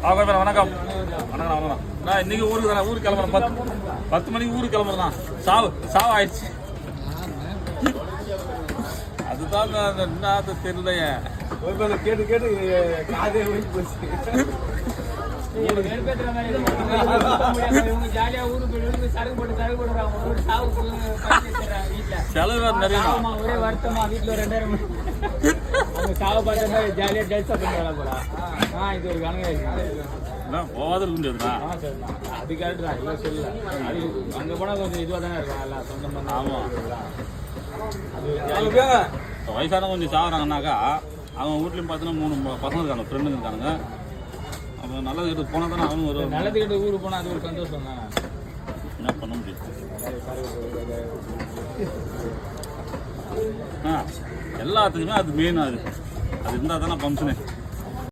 வணக்கம் வணக்கம் வணக்கம். நான் இன்னைக்கு ஊருக்கு தானே, ஊருக்கு கிளம்புறேன். 10 மணிக்கு ஊருக்கு கிளம்புறேன். சாவு ஆயிடுச்சு. அதுதான் என்ன தெரியலையே. கேட்டு கேட்டு காதே போச்சு. செலவு நிறைய. ஒரே வருத்தமா வீட்டுல 2000 சாவு பார்த்தா ஜாலியா ஜல்சா பண்ணுவாங்க போல. இது ஒரு கணக்கு போகாத இருக்க முடியாதுண்ணா. அது கரெக்டா இல்ல சொல்லல. அது அங்க போனா கொஞ்சம் இதுவா தானே இருக்காங்கல்ல சொந்தம். ஆமா, அது வயசானவங்க கொஞ்சம் சாகுறாங்கன்னாக்கா அவங்க வீட்லையும் பார்த்தீங்கன்னா 3 பசங்க இருக்காங்க, ஃப்ரெண்டுங்க இருக்காங்க. அப்புறம் நல்லது கிட்ட போனால் தானே அவனும் ஒரு நல்லது கிட்ட ஊருக்கு போனால் அது ஒரு சந்தோஷம் தான். என்ன பண்ண முடியும்? எல்லாத்துக்குமே அது மெயின். அது இருந்தால் தானே ஃபங்க்ஷனு.